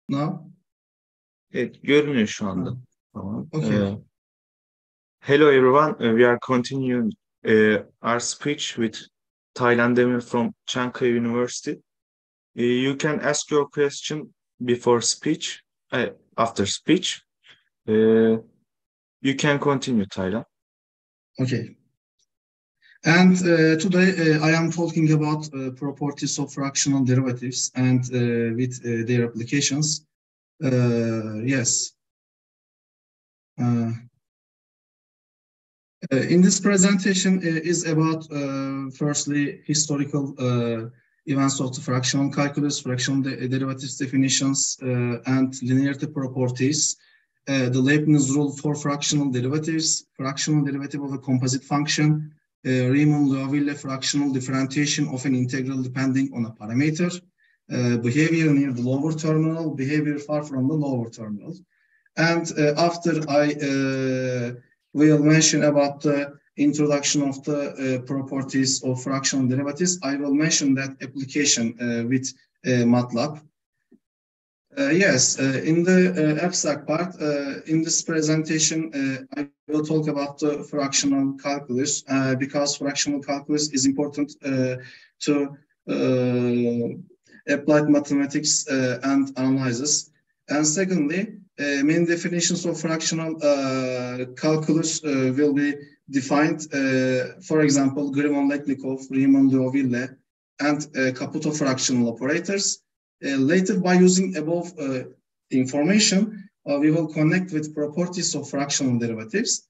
Now? Evet, görünüyor şu anda. Tamam. Okay. Hello everyone. We are continuing our speech with Taylan Demir from Çankaya University. You can ask your question before speech, after speech. You can continue, Taylan. Okay. And today I am talking about properties of fractional derivatives and with their applications. Yes. In this presentation is about firstly historical events of the fractional calculus, fractional derivatives definitions, and linearity properties. The Leibniz rule for fractional derivatives, fractional derivative of a composite function, Riemann-Liouville fractional differentiation of an integral depending on a parameter, behavior near the lower terminal, behavior far from the lower terminal. And after I will mention about the introduction of the properties of fractional derivatives, I will mention that application with MATLAB. Yes, in the abstract part, in this presentation, I will talk about the fractional calculus because fractional calculus is important to applied mathematics and analysis. And secondly, main definitions of fractional calculus will be defined, for example, Gromov-Leknikov, Riemann-Liouville, and Caputo fractional operators. Later, by using above information, we will connect with properties of fractional derivatives.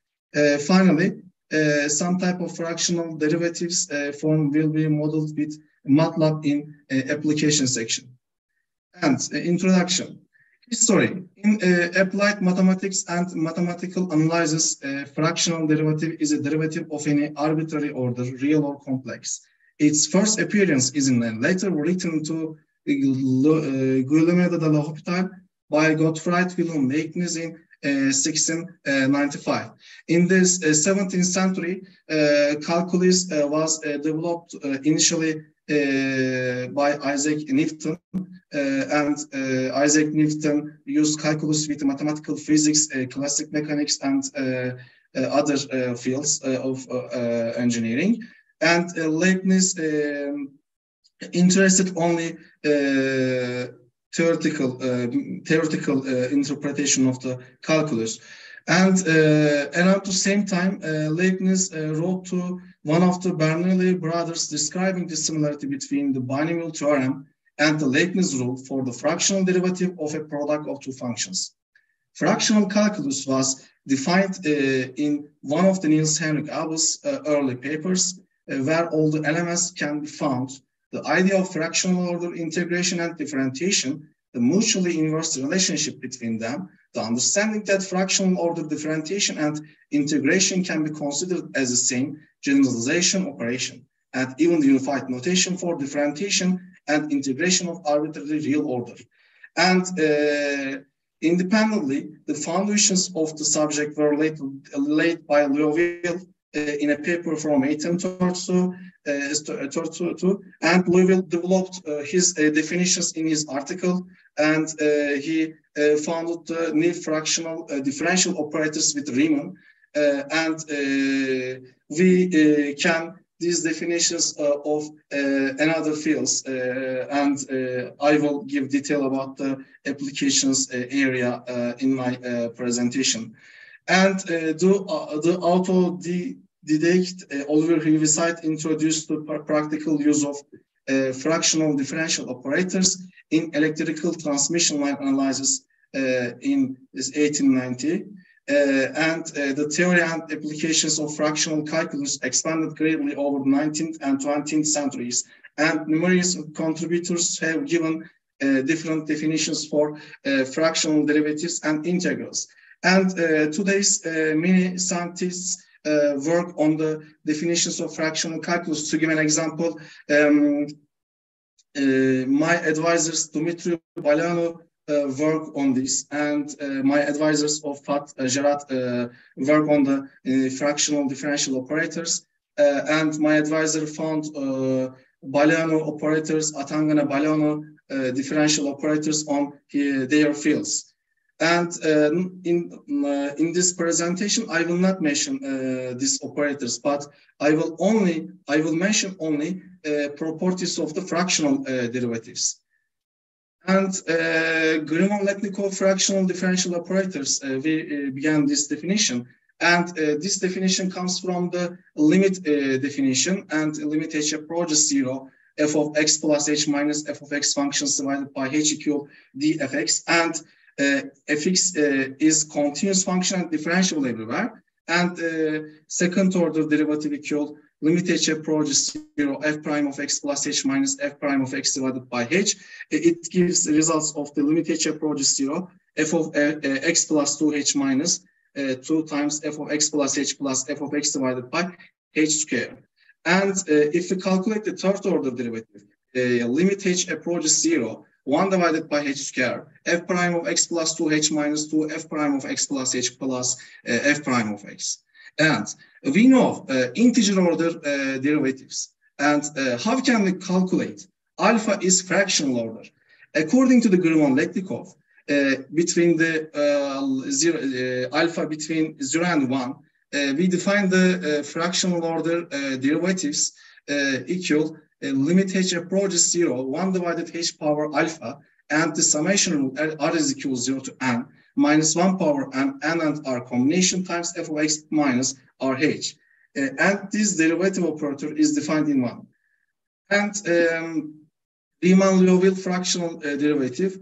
Finally, some type of fractional derivatives form will be modeled with MATLAB in application section. And introduction. History. In applied mathematics and mathematical analysis, fractional derivative is a derivative of any arbitrary order, real or complex. Its first appearance is in a letter written to Guillaume de l'Hôpital by Gottfried Wilhelm Leibniz in 1695. In this 17th century, calculus was developed initially by Isaac Newton, and Isaac Newton used calculus with mathematical physics, classical mechanics, and other fields of engineering. And Leibniz interested only theoretical interpretation of the calculus. And around the same time, Leibniz wrote to one of the Bernoulli brothers describing the similarity between the binomial theorem and the Leibniz rule for the fractional derivative of a product of two functions. Fractional calculus was defined in one of the Niels Henrik Abel's early papers, where all the elements can be found. The idea of fractional order integration and differentiation, the mutually inverse relationship between them, the understanding that fractional order differentiation and integration can be considered as the same generalization operation, and even the unified notation for differentiation and integration of arbitrary real order. And independently, the foundations of the subject were laid by Liouville in a paper from 1832, and Liouville developed his definitions in his article, and he founded the new fractional differential operators with Riemann, and we can these definitions of another fields, and I will give detail about the applications area in my presentation. And the autodidact Oliver Heaviside introduced the practical use of fractional differential operators in electrical transmission line analysis in 1890. And the theory and applications of fractional calculus expanded greatly over the 19th and 20th centuries, and numerous contributors have given different definitions for fractional derivatives and integrals. And today's many scientists work on the definitions of fractional calculus. To give an example, my advisors, Dumitru Baleanu, work on this, and my advisors of FAT, Gerard, work on the fractional differential operators, and my advisor found Baleanu operators, Atangana Baleanu, differential operators on their fields. And in this presentation, I will not mention these operators, but I will mention only properties of the fractional derivatives. And Riemann-Liouville fractional differential operators, we began this definition. And this definition comes from the limit definition, and limit h approaches 0, f of x plus h minus f of x functions divided by h equal dfx. And fx is continuous function and differentiable everywhere. And second order derivative equal limit h approaches 0, f prime of x plus h minus f prime of x divided by h. It gives the results of the limit h approaches 0, f of x plus 2h minus 2 times f of x plus h plus f of x divided by h square. And if we calculate the third order derivative, limit h approaches 0, 1 divided by h square, f prime of x plus 2h minus 2 f prime of x plus h plus f prime of x. And we know integer order derivatives. And how can we calculate? Alpha is fractional order. According to the Riemann-Liouville, between the alpha between 0 and 1, we define the fractional order derivatives equal limit h approaches 0, 1 divided h power alpha, and the summation rule r is equal 0 to n, minus 1 power n and r combination times f of x minus rh. And this derivative operator is defined in 1. And Riemann-Liouville fractional derivative,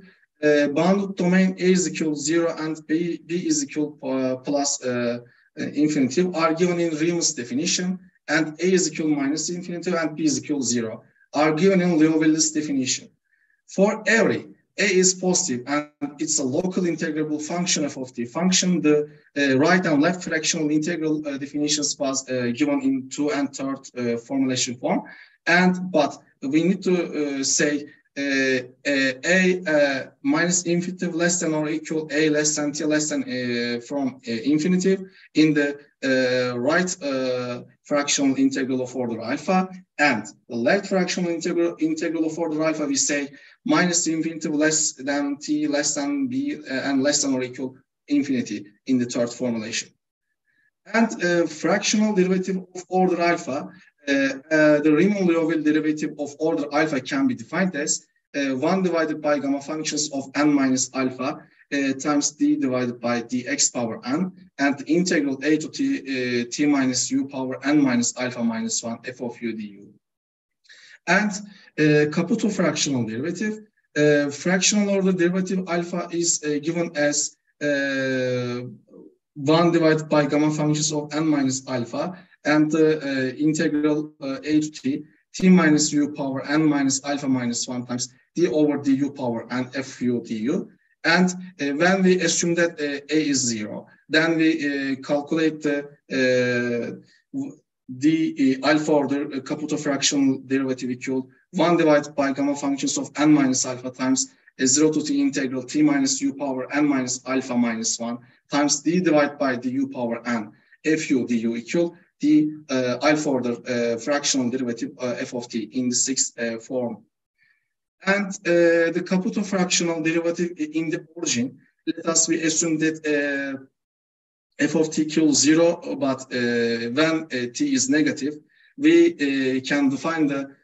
bounded domain A is equal 0 and B is equal plus infinitive are given in Riemann's definition, and A is equal minus infinitive and B is equal 0 are given in Liouville's definition. For every A is positive and it's a local integrable function of the function, the right and left fractional integral definitions was given in 2 and 3rd formulation form. But we need to say a minus infinitive less than or equal a less than t less than from infinitive in the right fractional integral of order alpha, and the left fractional integral of order alpha we say minus infinitive less than t less than b and less than or equal infinity in the 3rd formulation. And fractional derivative of order alpha, the Riemann-Liouville derivative of order alpha can be defined as 1 divided by gamma functions of n minus alpha times d divided by dx power n, and the integral a to t minus u power n minus alpha minus 1 f of u du. And Caputo fractional derivative, fractional order derivative alpha is given as 1 divided by gamma functions of n minus alpha, and the integral a to t minus u power n minus alpha minus 1 times d over du power n f u du. And when we assume that a is 0, then we calculate the alpha order Caputo fractional derivative equal 1 divided by gamma functions of n minus alpha times 0 to t integral t minus u power n minus alpha minus 1 times d divided by du power n f u du equal the alpha order fractional derivative f of t in the 6th form. And the Caputo fractional derivative in the origin, let us we assume that f of t equals 0, but when t is negative, we can define the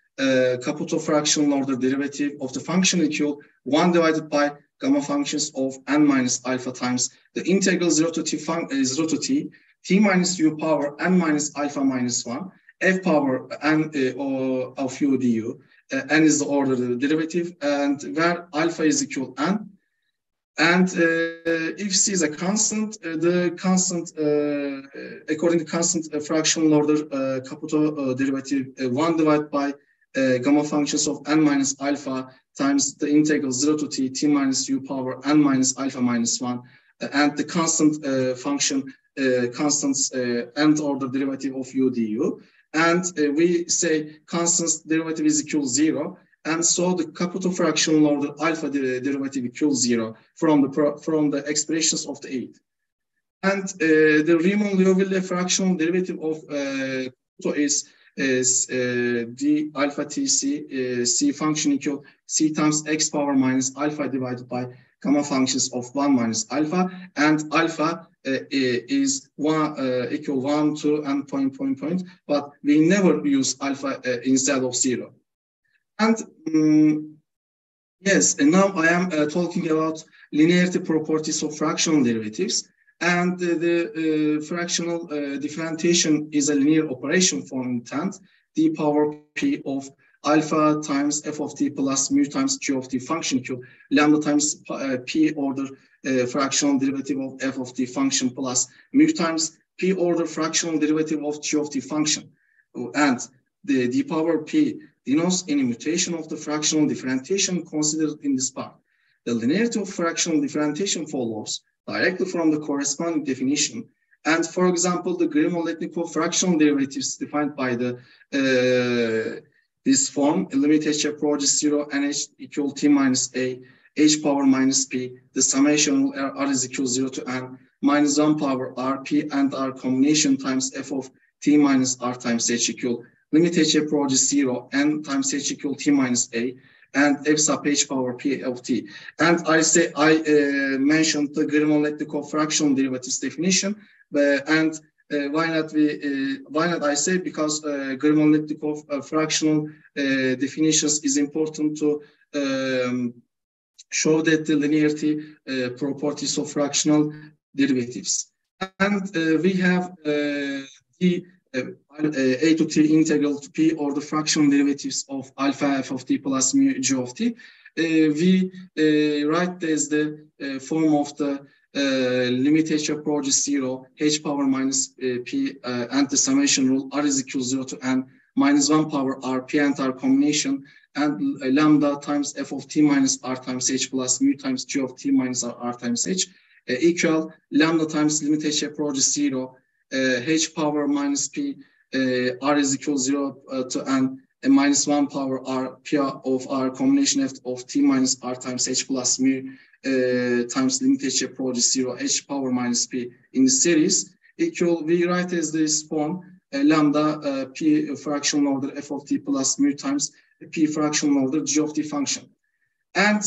Caputo fractional order derivative of the function equal 1 divided by gamma functions of n minus alpha times the integral 0 to t t minus u power n minus alpha minus 1 f power n of u du. N is the order of the derivative, and where alpha is equal n. And if c is a constant, the constant, according to constant fractional order Caputo derivative, 1 divided by gamma functions of n minus alpha times the integral 0 to t minus u power n minus alpha minus 1, and the constant function, constants nth order derivative of u du. And we say constant derivative is equal 0, and so the Caputo fractional order alpha derivative equals 0 from the expressions of the 8. And the Riemann-Liouville fractional derivative of Caputo is d alpha tc c function equal c times x power minus alpha divided by gamma functions of 1 minus alpha, and alpha is equal 1, 2, and point, but we never use alpha instead of 0. And yes, and now I am talking about linearity properties of fractional derivatives. And the fractional differentiation is a linear operation for intent, d power p of alpha times f of t plus mu times q of t function equal lambda times p order fractional derivative of f of t function plus mu times p order fractional derivative of q of t function. And the d power p denotes any mutation of the fractional differentiation considered in this part. The linearity of fractional differentiation follows directly from the corresponding definition. And for example, the Riemann-Liouville fractional derivatives defined by the this form, limit h approaches 0 and h equal t minus a, h power minus p, the summation r is equal 0 to n, minus 1 power r, p and r combination times f of t minus r times h equal, limit h approaches 0, n times h equal t minus a, and f sub h power p of t. And I mentioned the Riemann-Liouville fractional derivatives definition, and why not I say, because Riemann-Liouville fractional definitions is important to show that the linearity properties of fractional derivatives. And we have the a to t integral to p, or the fractional derivatives of alpha f of t plus mu g of t. We write as the form of the limit h approaches 0, h power minus p and the summation rule r is equal 0 to n, minus 1 power r, p and r combination, and lambda times f of t minus r times h plus mu times g of t minus r times h equal lambda times limit h approaches 0, h power minus p, r is equal 0 to n, and minus 1 power r, p of r combination of t minus r times h plus mu times limit h approaches 0, h power minus p in the series equal, we write as this form, lambda p fractional order f of t plus mu times p fractional order g of t function. And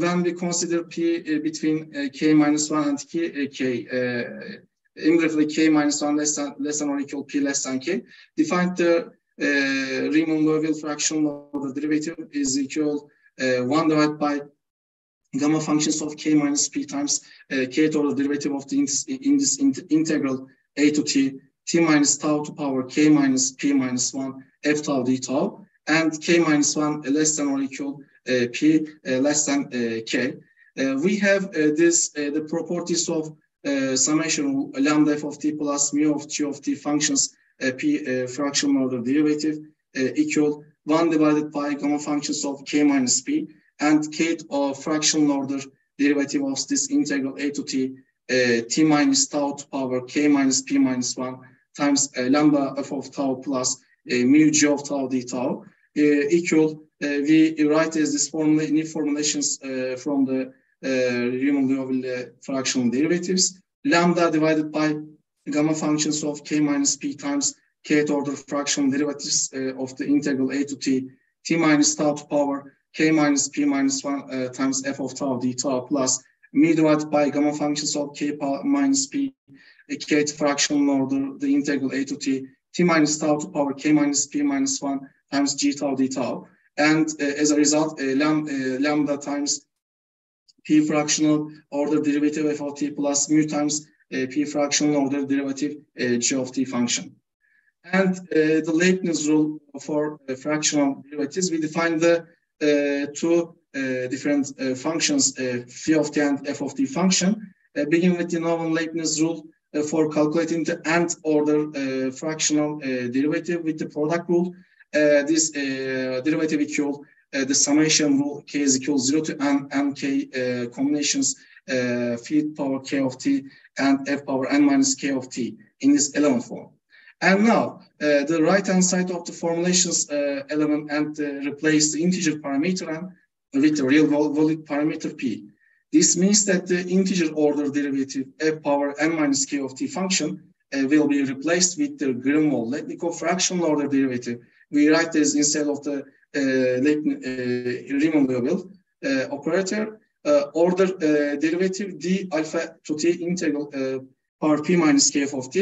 when we consider p between k minus 1 and k, indirectly k minus 1 less than or equal p less than k, define the Riemann-Liouville fractional order derivative is equal 1 divided by gamma functions of k minus p times kth order derivative of the in this integral a to t, t minus tau to power k minus p minus 1 f tau d tau, and k minus 1 less than or equal p less than k. We have the properties of summation lambda f of t plus mu of g of t functions p fractional order derivative equal 1 divided by gamma functions of k minus p and kth of fractional order derivative of this integral a to t, t minus tau to power k minus p minus 1 times lambda f of tau plus mu g of tau d tau equal, we write as this formula, new formulations from the Riemann-Liouville fractional derivatives, lambda divided by gamma functions of k minus p times kth order fractional derivatives of the integral a to t, t minus tau to power k minus p minus 1 times f of tau d tau plus mu divided by gamma functions of k minus p kth fractional order the integral a to t, t minus tau to power k minus p minus 1 times g tau d tau, and as a result lambda times p fractional order derivative f of t plus mu times p fractional order derivative g of t function. And the Leibniz rule for fractional derivatives, we define the two different functions, phi of t and f of t function, begin with the known Leibniz rule for calculating the nth order fractional derivative with the product rule. This derivative equal the summation rule k is equal 0 to n and k combinations phi power k of t and f power n minus k of t in this element form. And now the right hand side of the formulations element and replace the integer parameter n with the real valid parameter p. This means that the integer order derivative f power n minus k of t function will be replaced with the Grimold-Letnikov fractional order derivative. We write this instead of the Riemann-Liouville operator. Order derivative d alpha to t integral power p minus k of t.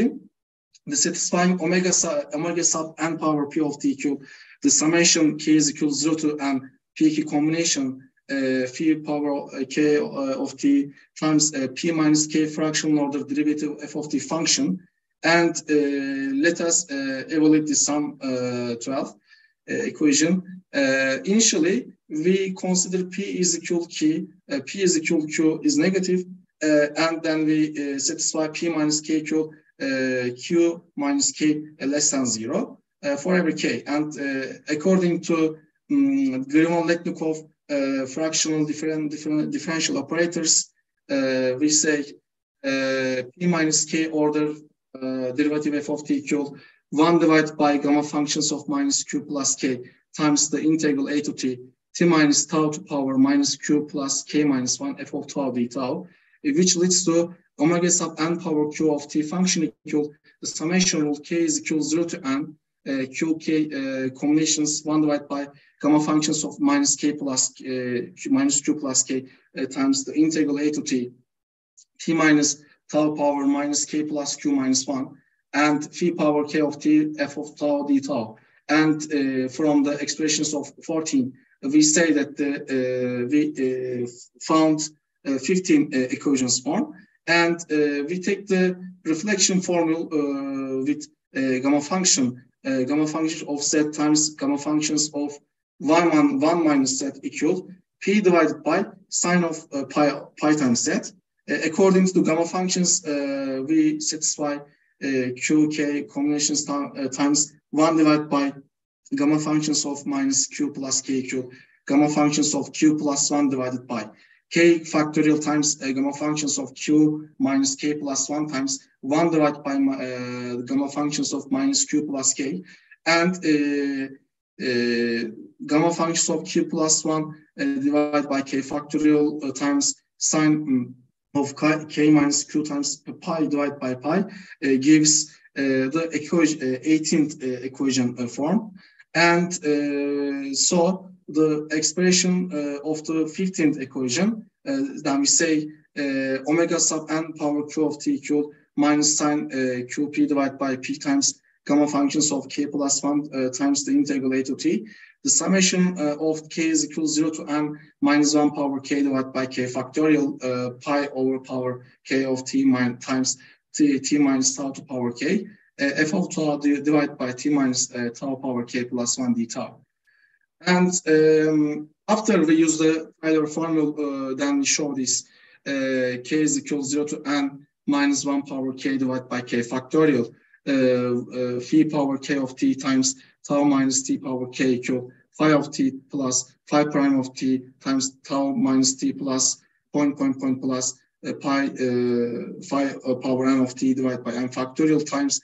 The satisfying omega sub n power p of t cube. The summation k is equal to 0 to n p k combination phi power k of t times p minus k fractional order derivative f of t function. And let us evaluate the sum 12 equation. Initially, we consider p is equal to p is equal to q is negative, and then we satisfy p minus k q minus k less than 0 for every k. And according to Grimold-Letnikov fractional differential operators, we say p minus k order derivative f of t equal 1 divided by gamma functions of minus q plus k times the integral a to t minus tau to power minus q plus k minus 1 f of tau d tau, which leads to omega sub n power q of t function equal the summation rule k is equal to 0 to n q k combinations 1 divided by gamma functions of minus k plus minus q plus k times the integral a to t minus tau power minus k plus q minus 1 and phi power k of t f of tau d tau. And from the expressions of 14, we say that we found 15 equations form, and we take the reflection formula with gamma function of z times gamma functions of 1 minus z equal p divided by sine of pi times z. According to the gamma functions, we satisfy qk combinations times 1 divided by gamma functions of minus q plus k equal gamma functions of q plus 1 divided by k factorial times gamma functions of q minus k plus 1 times 1 divided by gamma functions of minus q plus k, and gamma functions of q plus 1 divided by k factorial times sine of k minus q times pi divided by pi gives the equation, 18th equation form. And so the expression of the 15th equation, then we say omega sub n power q of t equal minus sine qp divided by p times gamma functions of k plus 1 times the integral a to t. The summation of k is equal to 0 to n minus 1 power k divided by k factorial pi over power k of t times t minus tau to power k f of tau divided by t minus tau power k plus 1 d tau. And after we use the Taylor formula, then we show this k is equal to 0 to n minus 1 power k divided by k factorial phi power k of t times tau minus t power k equal phi of t plus phi prime of t times tau minus t plus point plus pi phi power n of t divided by n factorial times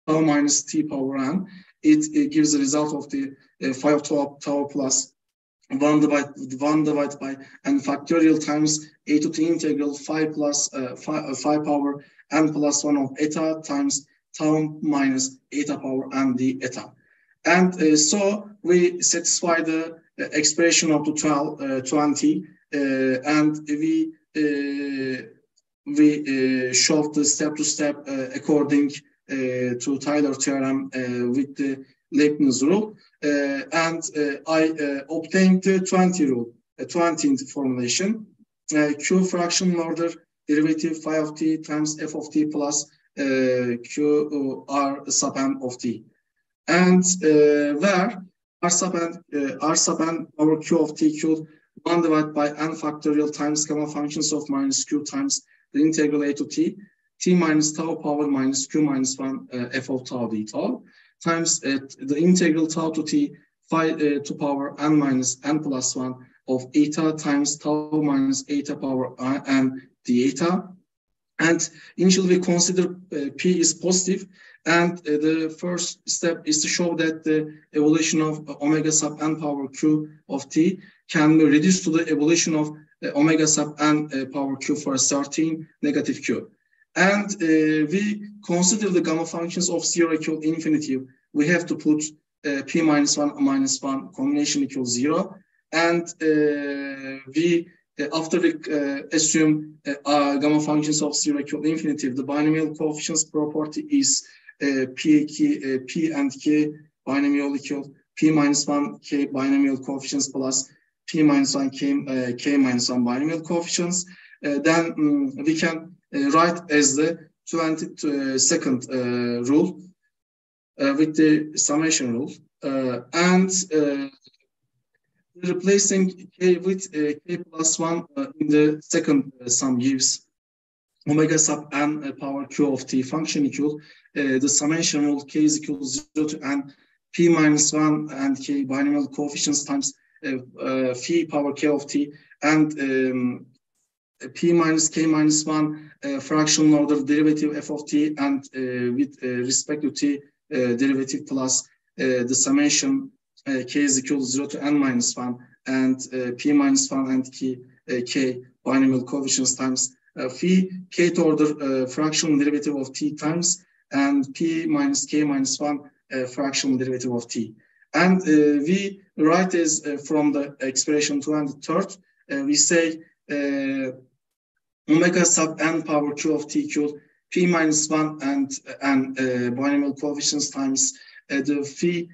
tau minus t power n. It gives the result of the phi of tau plus 1 divided by n factorial times a to t integral phi plus phi power n plus 1 of eta times tau minus eta power n d eta. And so we satisfy the expression of the 20, and we show the step-to-step according to Taylor theorem with the Leibniz rule, and I obtained the 20 rule, 20th formulation, q fractional order derivative phi of t times f of t plus q r sub n of t, and where r sub n over q of t equal 1 divided by n factorial times gamma functions of minus q times the integral a to t minus tau power minus q minus 1 f of tau d tau times the integral tau to t phi to power n minus n plus 1 of eta times tau minus eta power n d eta. And initially we consider p is positive, and the first step is to show that the evolution of omega sub n power q of t can be reduced to the evolution of omega sub n power q for a certain negative q. And we consider the gamma functions of 0 equal infinity. We have to put p minus 1 combination equals 0. And we, after we assume gamma functions of 0 equal infinity, the binomial coefficients property is p and k binomial equal p minus 1 k binomial coefficients plus p minus 1 k minus 1 binomial coefficients. Then we can write as the 22nd rule with the summation rule, and replacing k with k plus 1 in the second sum gives omega sub n power q of t function equal the summation rule k is equal to 0 to n p minus 1 and k binomial coefficients times phi power k of t, and p minus k minus 1 fractional order derivative f of t, and with respect to t derivative plus the summation k is equal to 0 to n minus 1 and p minus 1 and k binomial coefficients times phi kth order fractional derivative of t times and p minus k minus 1 fractional derivative of t. And we write as from the expression 23rd, we say omega sub n power q of t equal p minus 1 and binomial coefficients times the phi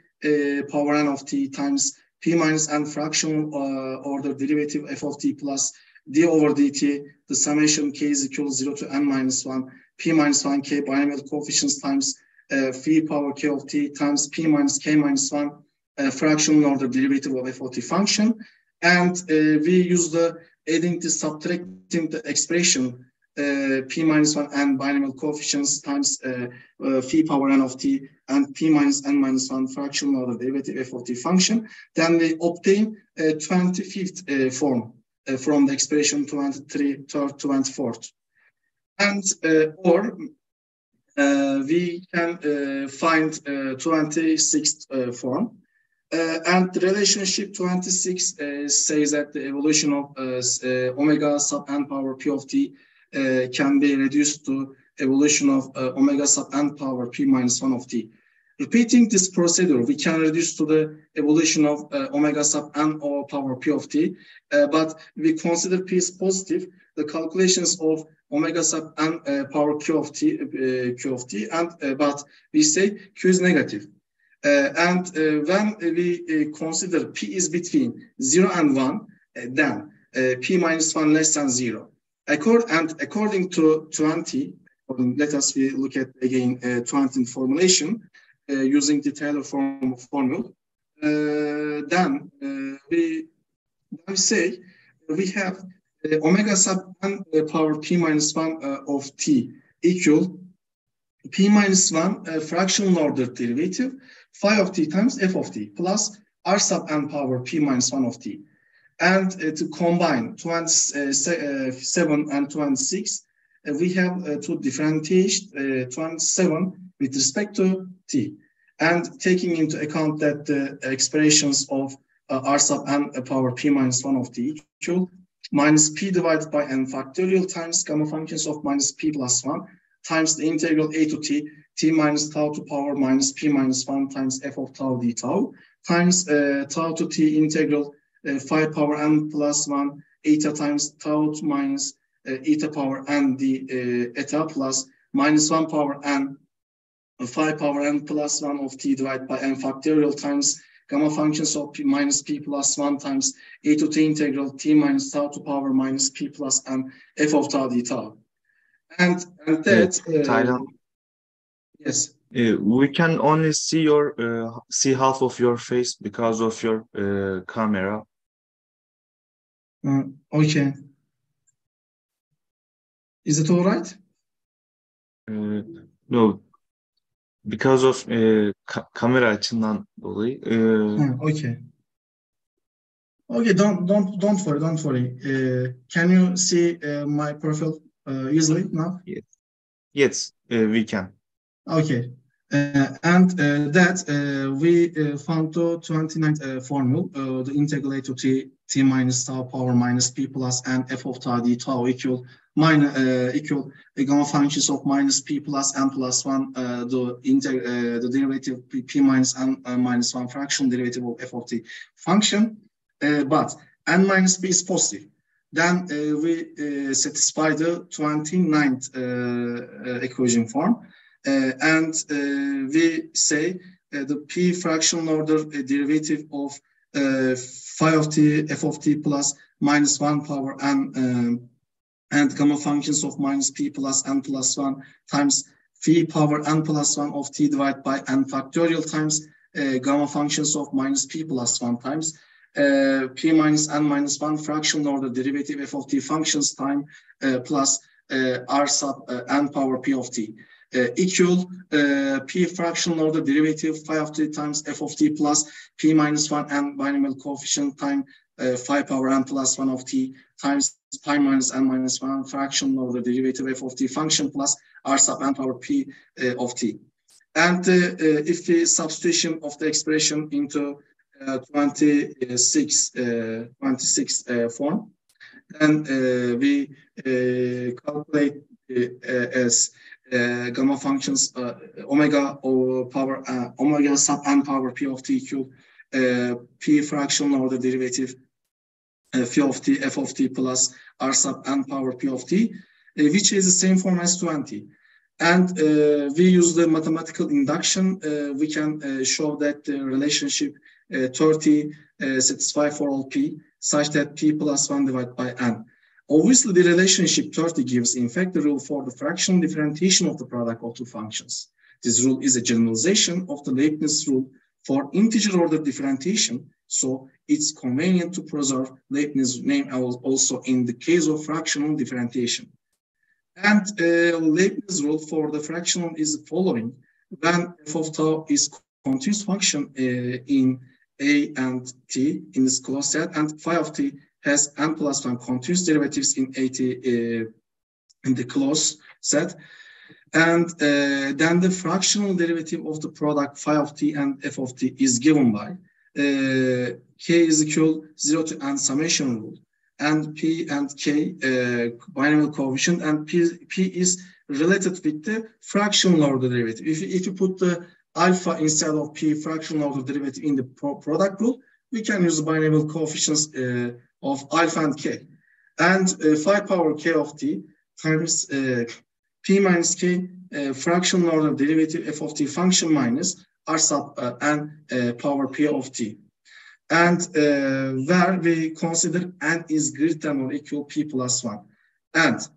power n of t times p minus n fractional order derivative f of t plus d over dt, the summation k is equal to 0 to n minus 1, p minus 1 k binomial coefficients times phi power k of t times p minus k minus 1 fractional order derivative of f of t function. And we use the adding to subtracting the expression p minus 1 and binomial coefficients times phi power n of t and p minus n minus 1 fractional order derivative f of t function. Then we obtain a 25th form from the expression 23rd, 24th. And or we can find 26th form. And the relationship 26 says that the evolution of omega sub n power p of t can be reduced to evolution of omega sub n power p minus 1 of t. Repeating this procedure, we can reduce to the evolution of omega sub n power p of t, but we consider p is positive. The calculations of omega sub n power q of t, and but we say q is negative. And when we consider p is between 0 and 1, then p minus 1 less than 0. According to 20, let us look at again 20 formulation using the Taylor formula. Then we say we have omega sub n power p minus 1 of t equal p minus 1 fractional order derivative phi of t times f of t plus r sub n power p minus 1 of t. And to combine 27 and 26, we have to differentiate 27 with respect to t. And taking into account that the expressions of r sub n power p minus 1 of t equal minus p divided by n factorial times gamma functions of minus p plus 1 times the integral a to t, t minus tau to power minus p minus 1 times f of tau d tau times tau to t integral phi power n plus 1 eta times tau minus eta power n d eta plus minus 1 power n phi power n plus 1 of t divided by n factorial times gamma functions of p minus p plus 1 times a to t integral t minus tau to power minus p plus n f of tau d tau. And that yes, we can only see your see half of your face because of your camera. Okay, is it all right? No, because of kamera açısından dolayı. Okay. Okay, don't worry. Can you see my profile easily now? Yes, we can. Okay, and that we found the 29th formula, the integral a to t minus tau power minus p plus n f of tau d tau equal minus equal gamma functions of minus p plus n plus 1, the derivative p minus n minus 1 fractional derivative of f of t function, but n minus p is positive. Then we satisfy the 29th equation form, and we say the p fractional order derivative of phi of t f of t plus minus 1 power n and gamma functions of minus p plus n plus 1 times phi power n plus 1 of t divided by n factorial times gamma functions of minus p plus 1 times p minus n minus 1 fractional order derivative f of t functions time plus r sub n power p of t equal p fractional order derivative phi of t times f of t plus p minus 1 n binomial coefficient time phi power n plus 1 of t times pi minus n minus 1 fractional order derivative f of t function plus r sub n power p of t. And if the substitution of the expression into 26 form, then we calculate as gamma functions omega or power omega sub n power p of t equal p fractional order derivative phi of t f of t plus r sub n power p of t, which is the same form as 20. And we use the mathematical induction. We can show that the relationship 30 satisfy for all p such that p plus 1 divided by n. Obviously, the relationship 30 gives, in fact, the rule for the fractional differentiation of the product of two functions. This rule is a generalization of the Leibniz rule for integer order differentiation, so it's convenient to preserve Leibniz name also in the case of fractional differentiation. And Leibniz rule for the fractional is the following: when f of tau is continuous function in A and T in this closed set, and phi of t has n plus 1 continuous derivatives in AT in the closed set, and then the fractional derivative of the product phi of t and f of t is given by k is equal 0 to n summation rule, and p and k binomial coefficient, and p is related with the fractional order derivative. If you put the alpha instead of p fractional order derivative in the product rule, we can use the binomial coefficients of alpha and k, and phi power k of t times p minus k fractional order derivative f of t function minus r sub n power p of t, and where we consider n is greater than or equal p plus 1, and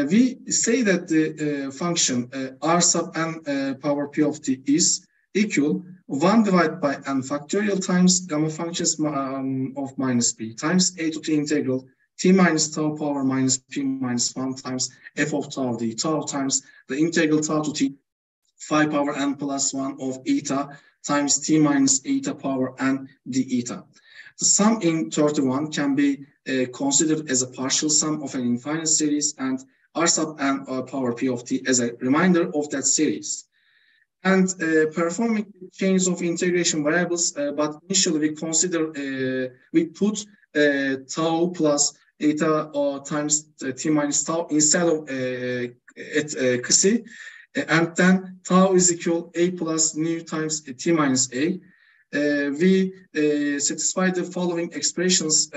we say that the function r sub n power p of t is equal 1 divided by n factorial times gamma functions of minus p times a to t integral t minus tau power minus p minus 1 times f of tau d tau times the integral tau to t phi power n plus 1 of eta times t minus eta power n d eta. The sum in 31 can be considered as a partial sum of an infinite series, and r sub n power p of t as a remainder of that series. And performing change of integration variables, but initially we consider, we put tau plus eta times t minus tau instead of xi, and then tau is equal a plus nu times t minus a. We satisfy the following expressions,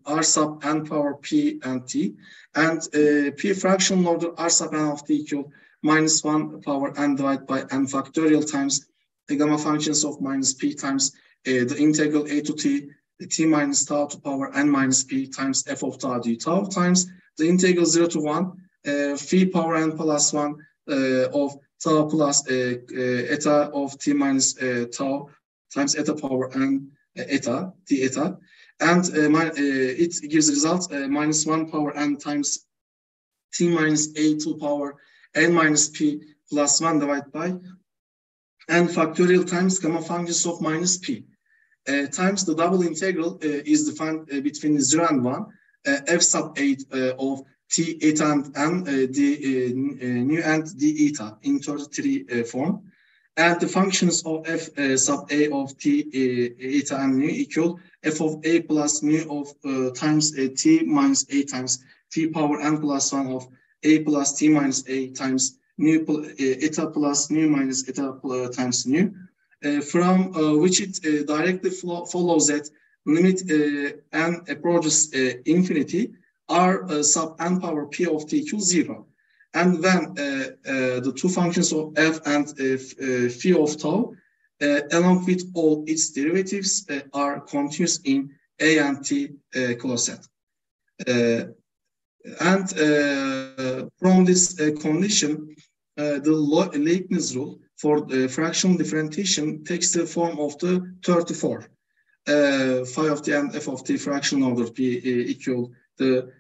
r sub n power p and t, and p fractional order r sub n of t equal minus 1 power n divided by n factorial times the gamma functions of minus p times the integral a to t minus tau to power n minus p times f of tau d tau times the integral 0 to 1 phi power n plus 1 of tau plus eta of t minus tau times eta power n eta d eta, and it gives result minus 1 power n times t minus a to power n minus p plus 1 divided by n factorial times gamma functions of minus p times the double integral is defined between 0 and 1 f sub 8 of t eta and n d nu and d eta in 33 form, and the functions of f sub a of t eta and nu equal f of a plus nu of times t minus a times phi power n plus 1 of a plus t minus a times nu eta plus nu minus eta times nu, from which it directly follows that limit n approaches infinity, r sub n power p of t equals 0. And when the two functions of f and phi of tau, along with all its derivatives, are continuous in a and t closed set. And from this condition, the Leibniz rule for fractional differentiation takes the form of the 34. Phi of t and f of t fractional order p equal the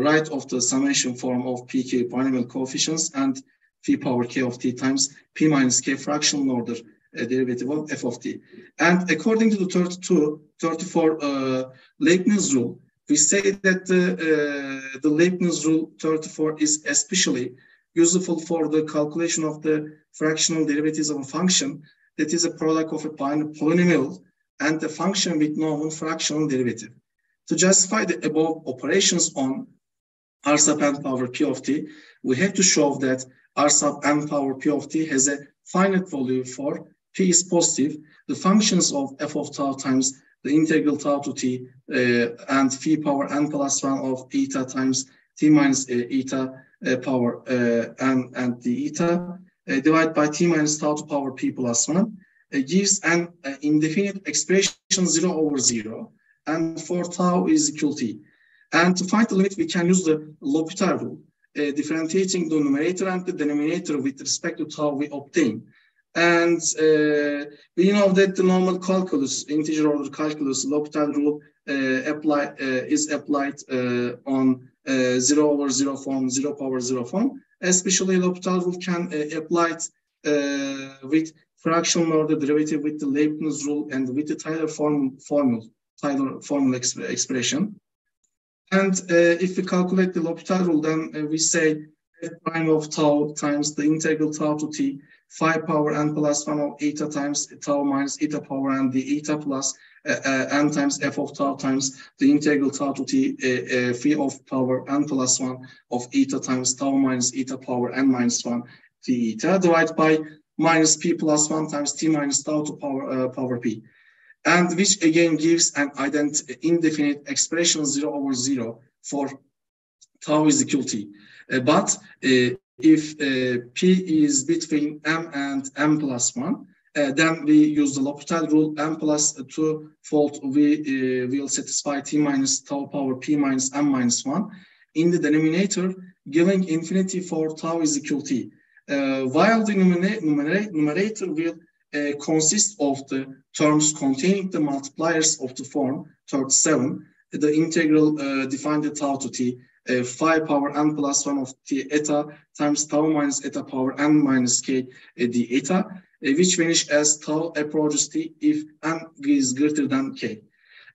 right of the summation form of pk polynomial coefficients and phi power k of t times p minus k fractional order derivative of f of t. And according to the 34 Leibniz rule, we say that the Leibniz rule 34 is especially useful for the calculation of the fractional derivatives of a function that is a product of a polynomial and a function with known fractional derivative. To justify the above operations on r sub n power p of t, we have to show that r sub n power p of t has a finite value for p is positive. The functions of f of tau times the integral tau to t and phi power n plus 1 of eta times t minus eta power n and the eta divided by t minus tau to power p plus 1 gives an indefinite expression 0 over 0, and for tau is equal to t. And to find the limit, we can use the L'Hopital rule, differentiating the numerator and the denominator with respect to tau we obtain. And we know that the normal calculus, integer order calculus, L'Hopital rule is applied on 0 over 0 form, 0 power 0 form. Especially L'Hopital rule can apply it with fractional order derivative with the Leibniz rule and with the Taylor formula expression. And if we calculate the L'Hopital rule, then we say f prime of tau times the integral tau to t, phi power n plus 1 of eta times tau minus eta power n, the eta plus n times f of tau times the integral tau to t, phi of power n plus 1 of eta times tau minus eta power n minus 1 t eta divided by minus p plus 1 times t minus tau to power p. And which again gives an indefinite expression 0 over 0 for tau is equal to t. But if p is between m and m plus 1, then we use the L'Hopital rule. M plus 2 fold we will satisfy t minus tau power p minus m minus 1 in the denominator, giving infinity for tau is equal to t. While the numerator will consist of the terms containing the multipliers of the form 37, the integral define the tau to t, phi power n plus 1 of t eta times tau minus eta power n minus k d eta, which vanish as tau approaches t if n is greater than k.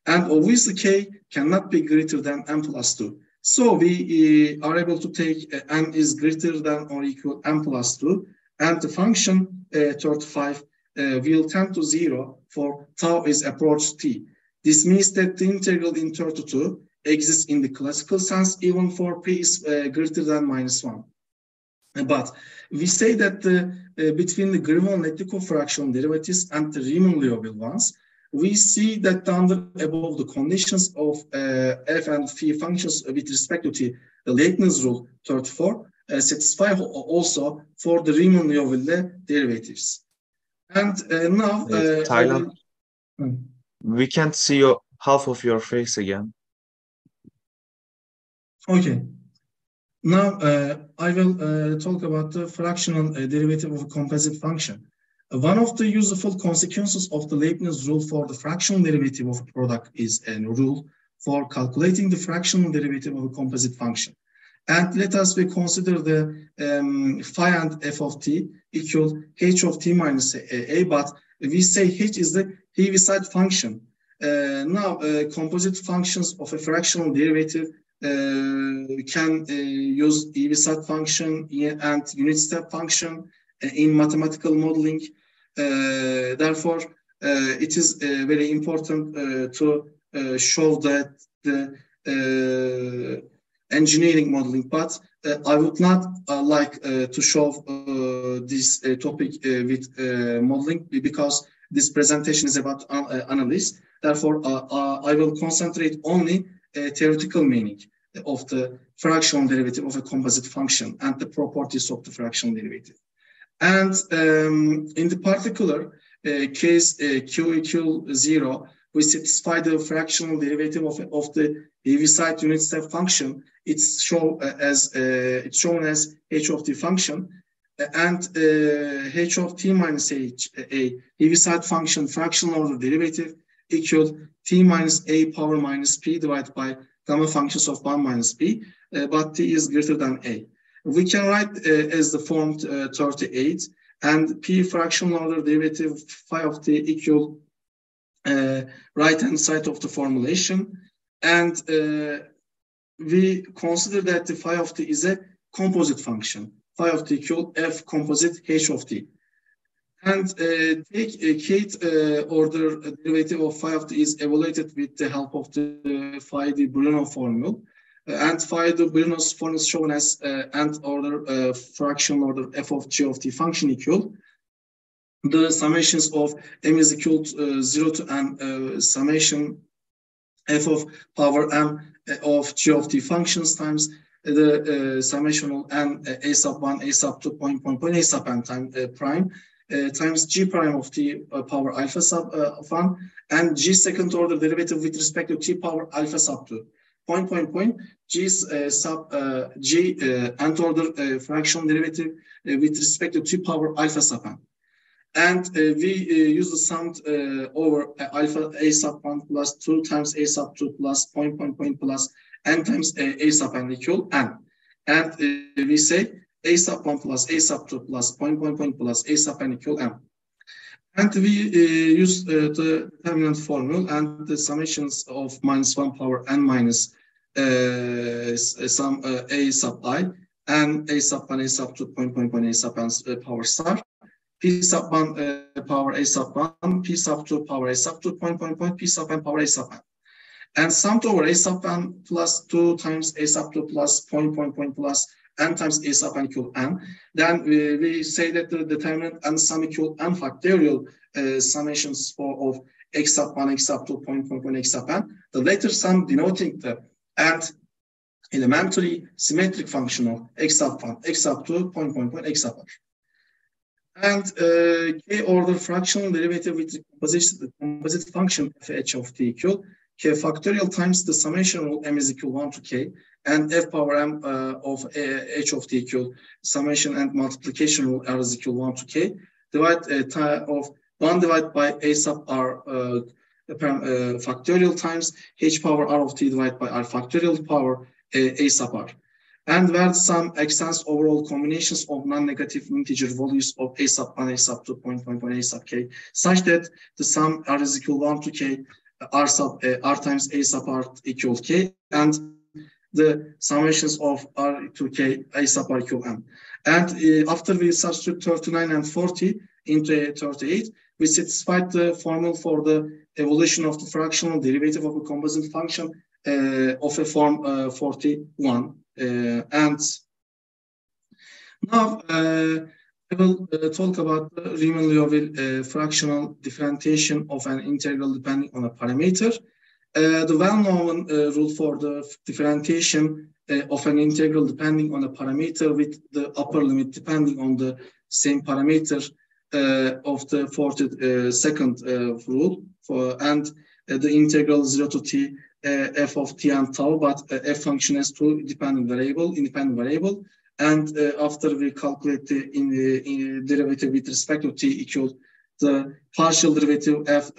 And obviously k cannot be greater than n plus 2. So we are able to take n is greater than or equal n plus 2, and the function 35 will tend to 0 for tau is approach t. This means that the integral in 32 exists in the classical sense even for p is greater than minus 1. But we say that between the Riemann-Liouville fractional derivatives and the Riemann-Liouville ones, we see that under above the conditions of f and phi functions with respect to t, the Leibniz rule 34 satisfy also for the Riemann-Liouville derivatives. And now, Taylan, we can't see half of your face again. Okay. Now I will talk about the fractional derivative of a composite function. One of the useful consequences of the Leibniz rule for the fractional derivative of a product is a rule for calculating the fractional derivative of a composite function. And let us consider the phi and f of t equal h of t minus a, but we say h is the Heaviside function. Now, composite functions of a fractional derivative can use Heaviside function and unit step function in mathematical modeling. Therefore, it is very important to show that the engineering modeling, but I would not like to show this topic with modeling, because this presentation is about analysis. Therefore, I will concentrate only theoretical meaning of the fractional derivative of a composite function and the properties of the fractional derivative. And in the particular case q equals 0, we satisfy the fractional derivative of the Heaviside unit step function. It's shown as h of t function, and h of t minus h, a Heaviside function fractional order derivative equal t minus a power minus p divided by gamma functions of 1 minus b, but t is greater than a. We can write as the form 38, and p fractional order derivative phi of t equal right hand side of the formulation, and we consider that the phi of t is a composite function. Phi of t equal f composite h of t. And take a kth order derivative of phi of t is evaluated with the help of the phi de Bruno formula. And phi de Bruno's formula is shown as nth order fractional order f of g of t function equal the summations of m is equal to 0 to n summation f of power m of g of t functions times the summation of n a sub 1 a sub 2 point a sub n time prime times g prime of t power alpha sub 1 and g second order derivative with respect to t power alpha sub 2 point g sub g nth order fractional derivative with respect to t power alpha sub n. And we use the sum over alpha a sub 1 plus 2 times a sub 2 plus point plus n times a sub n equal n. And we say a sub 1 plus a sub 2 plus point plus a sub n equal n. And we use the determinant formula and the summations of minus 1 power n minus some a sub I and a sub 1 a sub 2 point a sub n power star. P sub 1 power a sub 1, P sub 2 power a sub 2 point P sub n power a sub n. And summed over a sub n plus 2 times a sub 2 plus point plus n times a sub n equal n. Then we say that the determinant and sum equal n factorial summations of x sub 1, x sub 2 point x sub n. The latter sum denoting the and elementary symmetric function of x sub 1, x sub 2 point x sub n. And k order fractional derivative with the composite function f h of t equal k factorial times the summation of m is equal 1 to k and f power m of h of t equal summation and multiplication rule r is equal 1 to k divide of 1 divided by a sub r factorial times h power r of t divided by r factorial power a sub r. And where the sum extends overall combinations of non-negative integer values of a sub 1, a sub 2 point a sub k, such that the sum r is equal 1 to k, r sub r times a sub r equal k, and the summations of r to k, a sub r equal m. And after we substitute 39 and 40 into 38, we satisfied the formula for the evolution of the fractional derivative of a composite function of a form 41. And now I will talk about the Riemann-Liouville fractional differentiation of an integral depending on a parameter. The well-known rule for the differentiation of an integral depending on a parameter with the upper limit depending on the same parameter of the 42nd rule, and the integral 0 to t f of t and tau, but f function has two independent variable, and after we calculate the derivative with respect to t equal the partial derivative f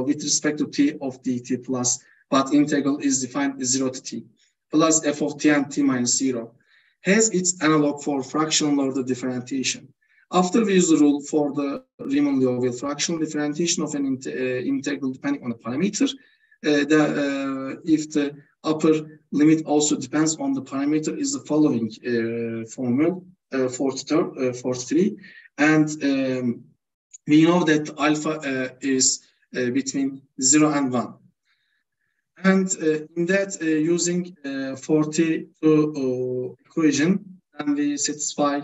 with respect to t of dt plus, but integral is defined as 0 to t plus f of t and t minus 0 has its analog for fractional order differentiation. After we use the rule for the Riemann-Liouville fractional differentiation of an integral depending on a parameter, if the upper limit also depends on the parameter, is the following formula 43, and we know that alpha is between 0 and 1. And in that, using 42 equation, and we satisfy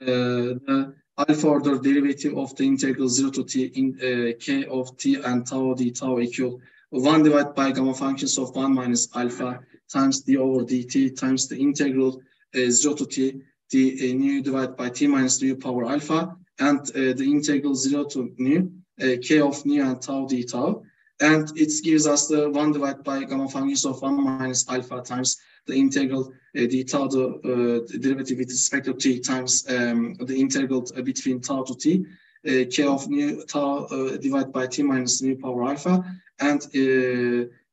the alpha order derivative of the integral 0 to t in k of t and tau d tau equal 1 divided by gamma functions of 1 minus alpha times d over dt times the integral 0 to t d nu divided by t minus nu power alpha and the integral 0 to nu k of nu and tau d tau. And it gives us the 1 divided by gamma functions of 1 minus alpha times the integral d tau, the derivative with respect to t times the integral between tau to t, k of nu tau divided by t minus nu power alpha, and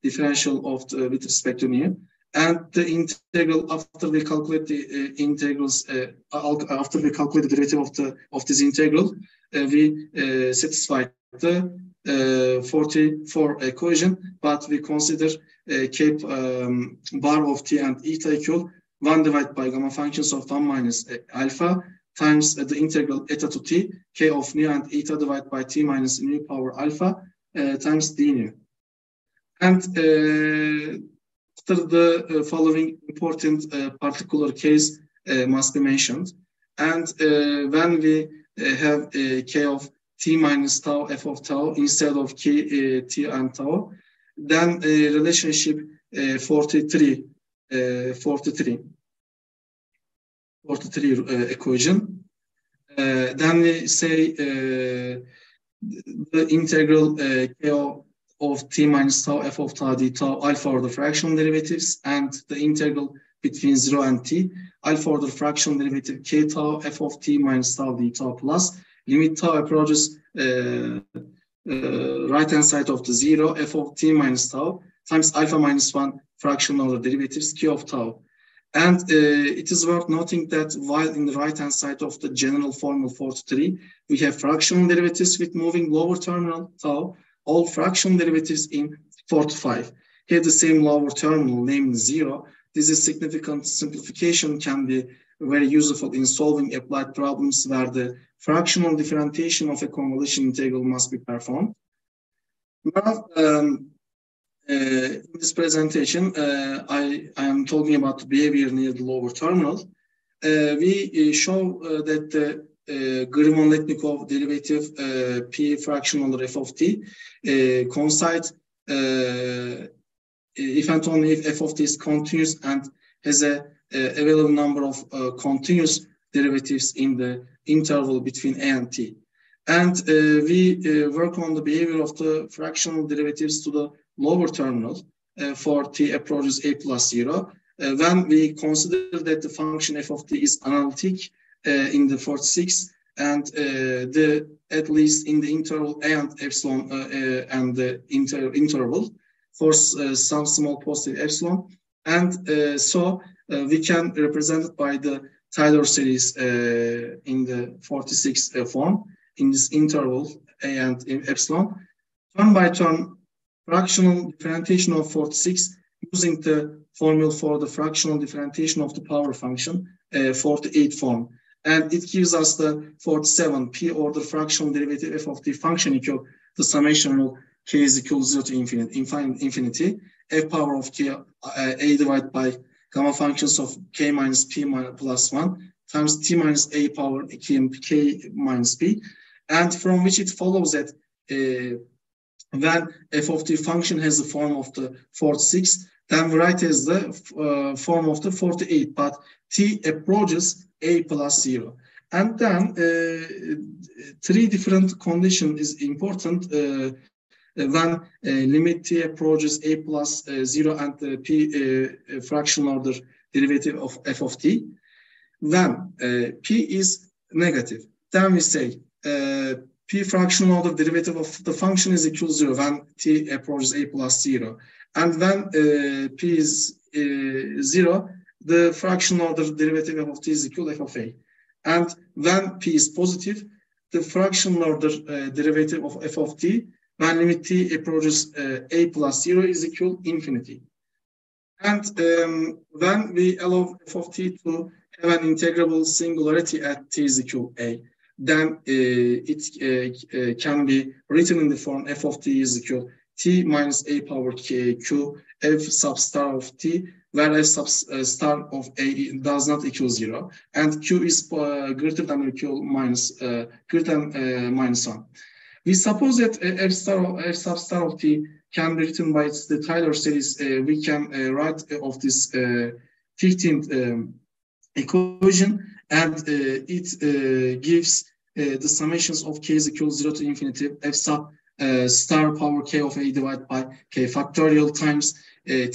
differential of with respect to nu. And the integral, after we calculate the integrals, after we calculate the derivative of this integral, we satisfy the 44 equation, but we consider k bar of t and eta equal 1 divided by gamma functions of 1 minus alpha times the integral eta to t, k of nu and eta divided by t minus nu power alpha times d nu. And after the following important particular case must be mentioned. And when we have k of t minus tau f of tau instead of k t and tau, then relationship 43 equation. Then we say the integral k of t minus tau f of tau d tau alpha order fractional derivatives and the integral between 0 and t alpha order fractional derivative k tau f of t minus tau d tau plus limit tau approaches right hand side of the 0 f of t minus tau times alpha minus 1 fractional order derivatives q of tau. And it is worth noting that while in the right hand side of the general formula 43 we have fractional derivatives with moving lower terminal tau, all fractional derivatives in 45 have the same lower terminal named 0. This is significant simplification can be very useful in solving applied problems where the fractional differentiation of a convolution integral must be performed. Now, in this presentation, I am talking about the behavior near the lower terminal. We show that the Riemann-Liouville derivative p fractional f of t coincides if and only if f of t is continuous and has a available number of continuous derivatives in the interval between a and t. And we work on the behavior of the fractional derivatives to the lower terminal for t approaches a plus 0. When we consider that the function f of t is analytic in the 46 and at least in the interval a and epsilon and the interval for some small positive epsilon, and so we can represent it by the Taylor series in the 46 form in this interval a and epsilon. Turn by turn fractional differentiation of 46 using the formula for the fractional differentiation of the power function 48 form. And it gives us the 47 p order fractional derivative f of the function equal the summation of k is equal to 0 to infinity, f power of k a divided by gamma functions of k minus p plus 1 times t minus a power k minus p, and from which it follows that when f of the function has the form of the 46, then we write as the form of the 48, but t approaches a plus 0. And then three different conditions is important when limit t approaches a plus 0 and the p fractional order derivative of f of t. When p is negative, then we say p fractional order derivative of the function is equal to 0 when t approaches a plus 0. And when p is 0, the fractional order derivative of t is equal to f of a. And when p is positive, the fractional order derivative of f of t when limit t approaches a plus 0 is equal to infinity. And when we allow f of t to have an integrable singularity at t is equal to a, then it can be written in the form f of t is equal to t minus a power q f sub star of t, where f sub star of a does not equal 0, and q is greater than or equal minus 1. We suppose that f sub star of t can be written by the Taylor series. We can write of this 15th equation, and it gives the summations of k is equal 0 to infinity f sub star power k of a divided by k factorial times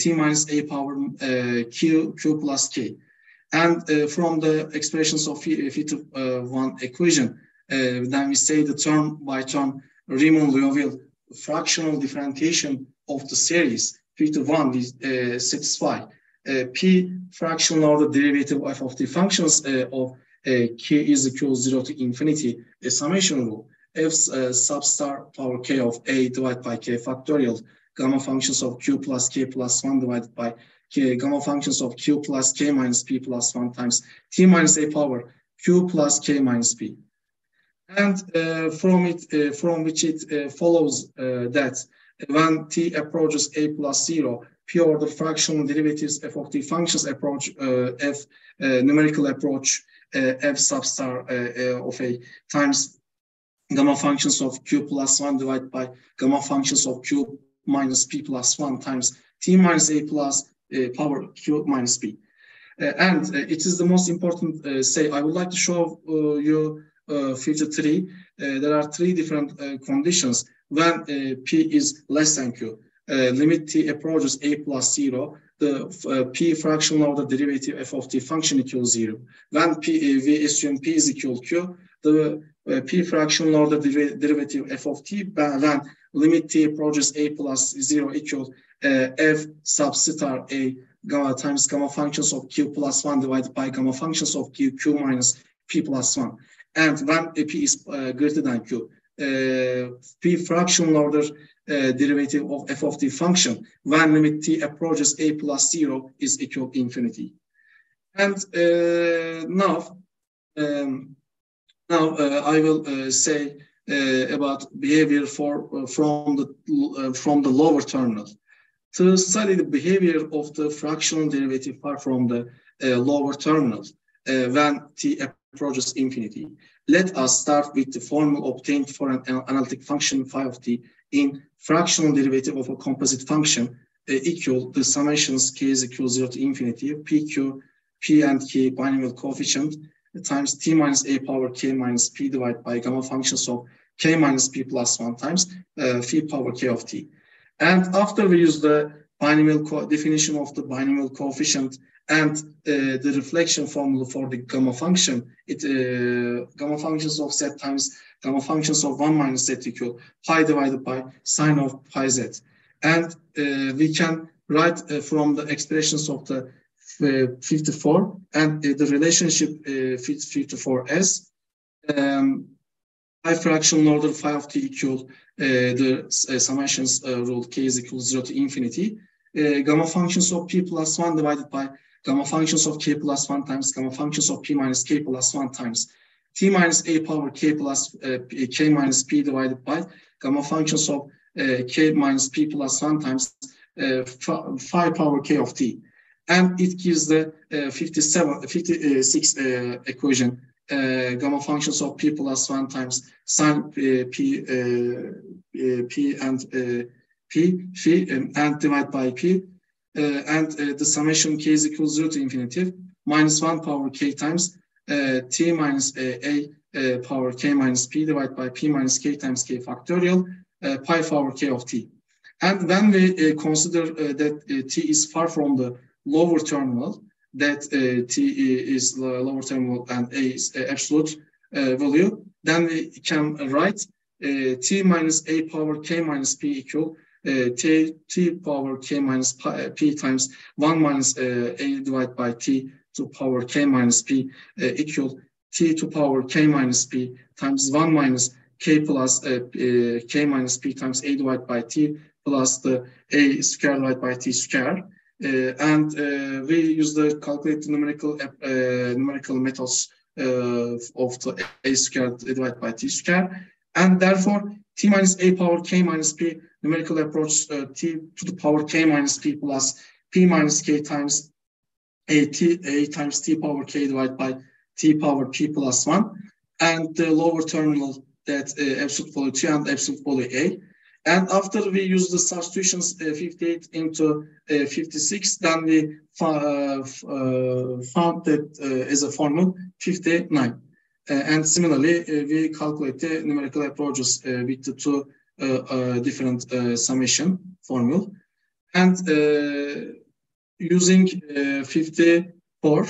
t minus a power q plus k. And from the expressions of figure 1 equation, then we say the term by term Riemann-Liouville fractional differentiation of the series figure 1 we satisfy p fractional order derivative of the functions of k is equal 0 to infinity, a summation rule f sub star power k of a divided by k factorial gamma functions of q plus k plus 1 divided by k gamma functions of q plus k minus p plus 1 times t minus a power q plus k minus p. And from which it follows that when t approaches a plus 0, p order fractional derivatives f of t functions approach f numerical approach f sub star of a times gamma functions of q plus 1 divided by gamma functions of q minus p plus 1 times t minus a plus power q minus p. And it is the most important say. I would like to show you figure 3. There are 3 different conditions when p is less than q. Limit t approaches a plus 0, the p fractional order derivative f of t function equals 0. When we assume p is equal q, the p fractional order derivative f of t, when limit t approaches a plus 0 equal f sub star a gamma times gamma functions of q plus 1 divided by gamma functions of q minus p plus 1. And when p is greater than q, p fractional order derivative of f of t function when limit t approaches a plus 0 is equal to infinity. And now I will say about behavior from the lower terminal. To study the behavior of the fractional derivative far from the lower terminal when t approaches infinity, let us start with the formula obtained for an analytic function phi of t in fractional derivative of a composite function equal the summations k is equal 0 to infinity p and k binomial coefficient times t minus a power k minus p divided by gamma functions of k minus p plus 1 times phi power k of t. And after we use the binomial definition of the binomial coefficient and the reflection formula for the gamma function, gamma functions of z times gamma functions of 1 minus z equal pi divided by sine of pi z. And we can write from the expressions of the 54 and the relationship 54 as pi fractional order phi of t equal the summations rule k is equal 0 to infinity, gamma functions of p plus 1 divided by gamma functions of k plus 1 times gamma functions of p minus k plus 1 times t minus a power k plus k minus p divided by gamma functions of k minus p plus 1 times phi power k of t. And it gives the 56 equation, gamma functions of p plus 1 times sine p and phi and divided by p. And the summation k is equal 0 to infinity minus 1 power k times t minus a power k minus p divided by p minus k times k factorial pi power k of t. And when we consider that t is far from the lower terminal, that t is lower terminal and a is absolute value, then we can write t minus a power k minus p equal t power k minus p times 1 minus a divided by t to power k minus p equal t to power k minus p times 1 minus k plus k minus p times a divided by t plus the a square divided by t square. And we use the calculated numerical methods of the a squared divided by t square. And therefore, t minus a power k minus p numerical approach t to the power k minus p plus p minus k times a times t power k divided by t power p plus 1, and the lower terminal that absolute value t and absolute value a. And after we use the substitutions 58 into 56, then we found that as a formula 59. And similarly, we calculate the numerical approaches with the two different summation formula. And using 54,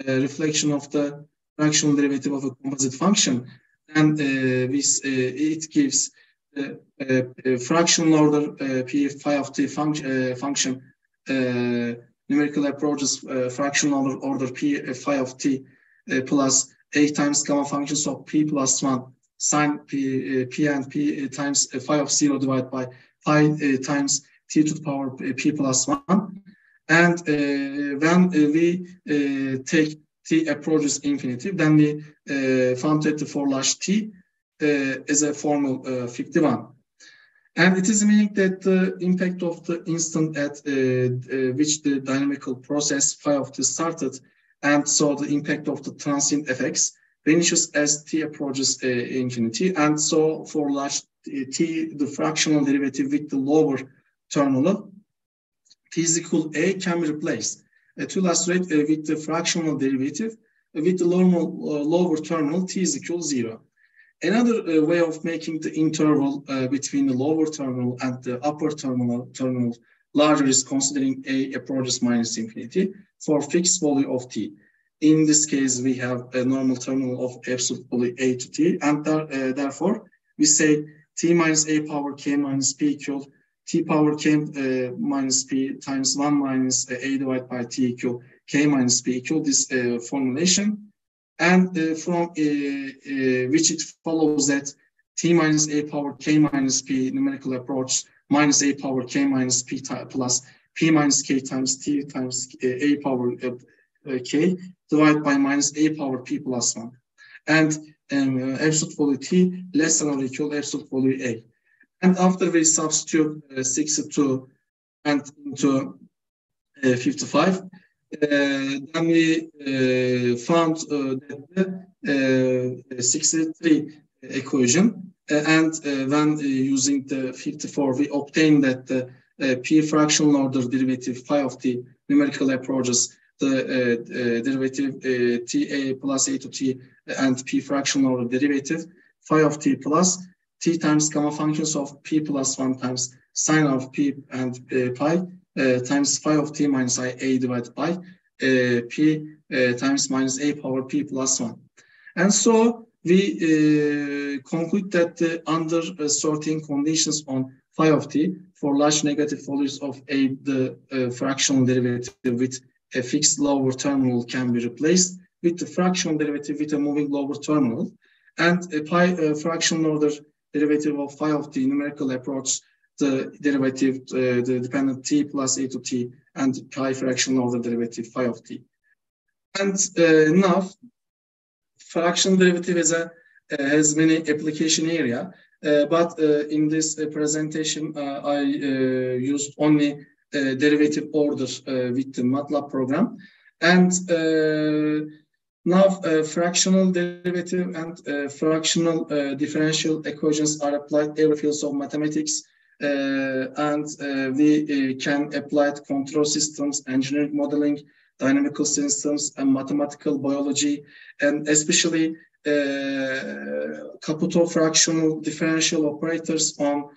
reflection of the fractional derivative of a composite function, and it gives fractional order p phi of t function numerical approaches fractional order p phi of t plus a times gamma functions of p plus 1 sine p and p times phi of 0 divided by phi times t to the power p plus 1. And when we take t approaches infinity, then we found that for large t is a formula 51. And it is meaning that the impact of the instant at which the dynamical process phi of t started, and so the impact of the transient effects vanishes as t approaches infinity. And so for large t, the fractional derivative with the lower terminal t is equal a can be replaced to illustrate with the fractional derivative with the lower terminal t is equal 0. Another way of making the interval between the lower terminal and the upper terminal larger is considering a approaches minus infinity for fixed value of t. In this case, we have a normal terminal of absolute value a to t, and therefore we say t minus a power k minus p equal t power k minus p times 1 minus a divided by t equal k minus p equal this formulation. And from which it follows that t minus a power k minus p numerical approach minus a power k minus p plus p minus k times t times a power k divided by minus a power p plus 1. And absolute value t less than or equal absolute value a. And after we substitute 62 and into 55, then we found that the 63 equation, and when using the 54, we obtained that the p fractional order derivative phi of t numerical approaches the derivative ta plus a to t and p fractional order derivative phi of t plus t times gamma functions of p plus 1 times sine of p and pi times phi of t minus I a divided by p times minus a power p plus 1. And so we conclude that under certain conditions on phi of t for large negative values of a, the fractional derivative with a fixed lower terminal can be replaced with the fractional derivative with a moving lower terminal, and a pi fractional order derivative of phi of t numerical approach the derivative, the dependent t plus a to t, and pi fractional order derivative phi of t. And now, fractional derivative has many application area, but in this presentation, I used only derivative order with the MATLAB program. And now, fractional derivative and fractional differential equations are applied in every field of mathematics. And we can apply control systems, engineering modeling, dynamical systems, and mathematical biology, and especially Caputo fractional differential operators on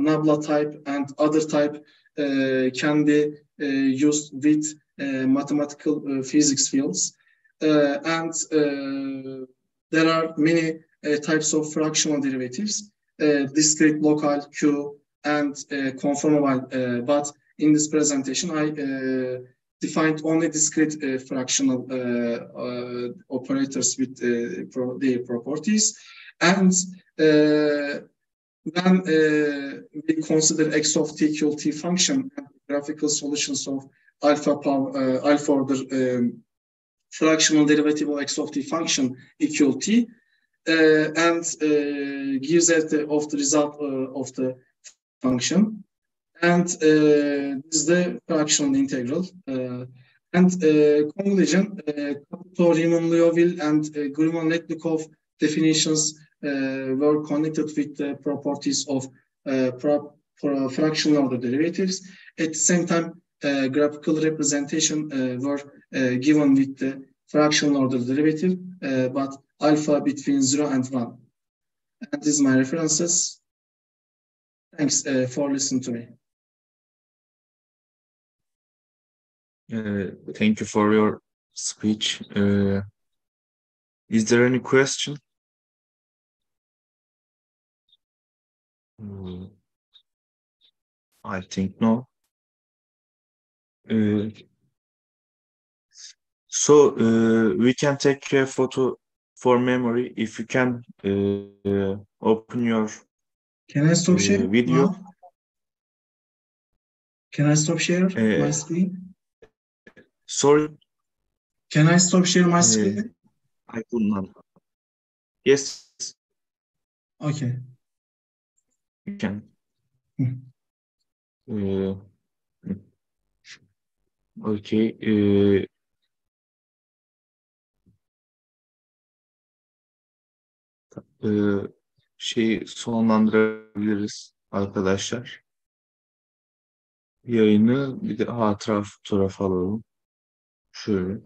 nabla type and other type can be used with mathematical physics fields. And there are many types of fractional derivatives, discrete, local, Q, and conformal. But in this presentation, I defined only discrete fractional operators with their properties. And when we consider x of t equal t function and graphical solutions of alpha order fractional derivative of x of t function equal t, and gives of the result of the function. And this is the fractional integral. And conclusion, Riemann-Liouville and Riemann-Liouville definitions were connected with the properties of fractional order derivatives. At the same time, graphical representation were given with the fractional order derivative, but alpha between 0 and 1. And these are my references. Thanks for listening to me. Thank you for your speech. Is there any question? I think no. So we can take a photo for memory. If you can open your Can I stop sharing video. now? Can I stop sharing my screen? Sorry. Can I stop sharing my screen? I could not. Yes. Okay. You can. Okay. Şeyi sonlandırabiliriz arkadaşlar. Yayını bir de hatıra fotoğrafı alalım. Şöyle.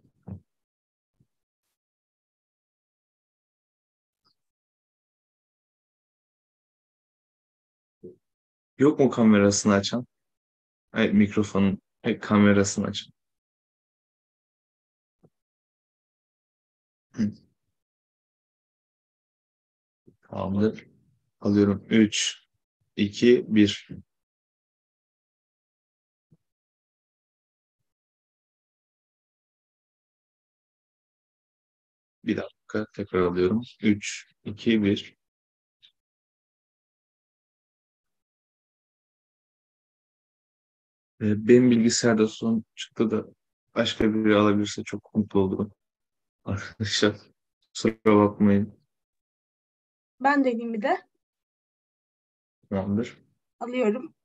Yok mu kamerasını açan? Hayır, mikrofonun kamerasını açan. Tamamdır. Alıyorum. 3, 2, 1. Bir dakika. Tekrar alıyorum. 3, 2, 1. Benim bilgisayarda son çıktı da başka biri alabilirse çok mutlu olurum. Arkadaşlar kusura bakmayın. Ben de edeyim bir de. Tamamdır. Alıyorum.